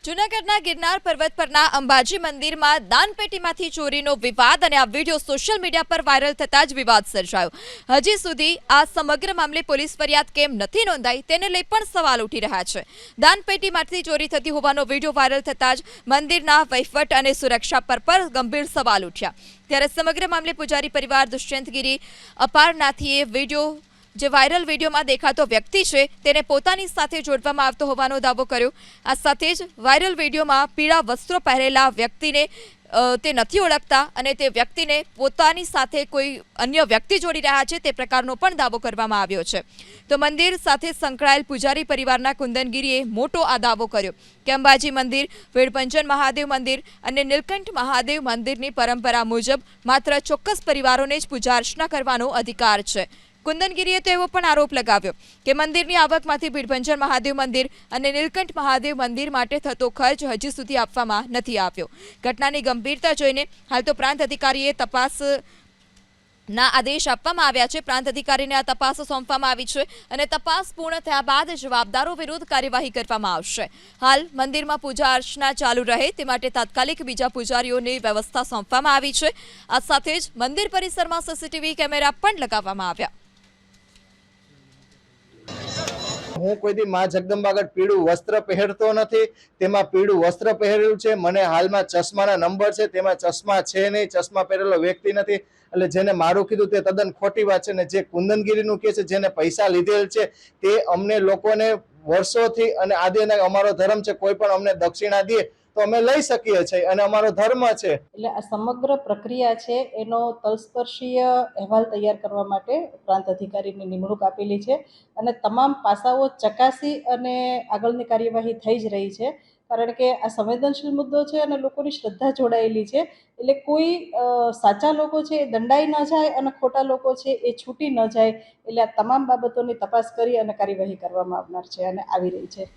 જૂનાગઢના ગિરનાર પર્વત પરના અંબાજી મંદિરમાં દાનપેટીમાંથી ચોરીનો વિવાદ અને આ વિડીયો સોશિયલ મીડિયા પર વાયરલ થતા જ વિવાદ સર્જાયો. હજી સુધી આ સમગ્ર મામલે પોલીસ ફરિયાદ કેમ નથી નોંધાઈ તેને લઈ પણ સવાલ ઉઠી રહ્યા છે. દાનપેટીમાંથી ચોરી થતી હોવાનો વિડીયો વાયરલ થતા જ મંદિરના વહીવટ અને સુરક્ષા પર ગંભીર સવાલ ઉઠ્યા. ત્યારે સમગ્ર મામલે પૂજારી પરિવાર દુષ્યંતગીરી અપારનાથીએ વિડીયો જે વાયરલ વિડીયોમાં દેખાતો વ્યક્તિ છે તેને પોતાની સાથે જોડવામાં આવતો હોવાનો દાવો કર્યો. આ સાથે જ વાયરલ વિડીયોમાં પીળા વસ્ત્રો પહેરેલા વ્યક્તિને તે નથી ઓળખતા અને તે વ્યક્તિને પોતાની સાથે કોઈ અન્ય વ્યક્તિ જોડી રહ્યા છે તે પ્રકારનો પણ દાવો કરવામાં આવ્યો છે. તો મંદિર સાથે સંકળાયેલ પૂજારી પરિવારના કુંદનગીરીએ મોટો આ દાવો કર્યો કે અંબાજી મંદિર, વેડપંજન મહાદેવ મંદિર અને નીલકંઠ મહાદેવ મંદિરની પરંપરા મુજબ માત્ર ચોક્કસ પરિવારોને જ પૂજા અર્ચના કરવાનો અધિકાર છે. કુંદનગીરીએ તો એવો પણ આરોપ લગાવ્યો કે મંદિરની આવકમાંથી ભીડભંજન મહાદેવ મંદિર અને નીલકંઠ મહાદેવ મંદિર માટે થતો ખર્ચ હજી સુધી આપવામાં નથી આવ્યો. ઘટનાની ગંભીરતા જોઈને હાલ તો પ્રાંત અધિકારીએ તપાસના આદેશ આપવામાં આવ્યા છે. પ્રાંત અધિકારીને આ તપાસ સોંપવામાં આવી છે અને તપાસ પૂર્ણ થયા બાદ જવાબદારો વિરુદ્ધ કાર્યવાહી કરવામાં આવશે. હાલ મંદિરમાં પૂજા અર્ચના ચાલુ રહે તે માટે તાત્કાલિક બીજા પૂજારીઓની વ્યવસ્થા સોંપવામાં આવી છે. આ સાથે જ મંદિર પરિસરમાં સીસીટીવી કેમેરા પણ લગાવવામાં આવ્યા. હું કોઈથી માં જગદંબા આગળ પીળું વસ્ત્ર પહેરતો નથી. તેમાં પીળું વસ્ત્ર પહેરેલું છે. મને હાલમાં ચશ્માના નંબર છે, તેમાં ચશ્મા છે નહીં, ચશ્મા પહેરેલો વ્યક્તિ નથી. એટલે જેને મારું કીધું તે તદ્દન ખોટી વાત છે. ને જે કુંદનગીરીનું કે છે, જેને પૈસા લીધેલ છે, તે અમને લોકોને વર્ષોથી અને આદિના અમારો ધર્મ છે, કોઈ પણ અમને દક્ષિણા દે તો અમે લઈ શકીએ છીએ અને અમારો ધર્મ છે. એટલે આ સમગ્ર પ્રક્રિયા છે એનો તલસ્પર્શીય અહેવાલ તૈયાર કરવા માટે પ્રાંત અધિકારીની નિમણૂક આપેલી છે અને તમામ પાસાઓ ચકાસી અને આગળની કાર્યવાહી થઈ જ રહી છે. કારણ કે આ સંવેદનશીલ મુદ્દો છે અને લોકોની શ્રદ્ધા જોડાયેલી છે. એટલે કોઈ સાચા લોકો છે એ દંડાઈ ન જાય અને ખોટા લોકો છે એ છૂટી ન જાય. એટલે આ તમામ બાબતોની તપાસ કરી અને કાર્યવાહી કરવામાં આવનાર છે અને આવી રહી છે.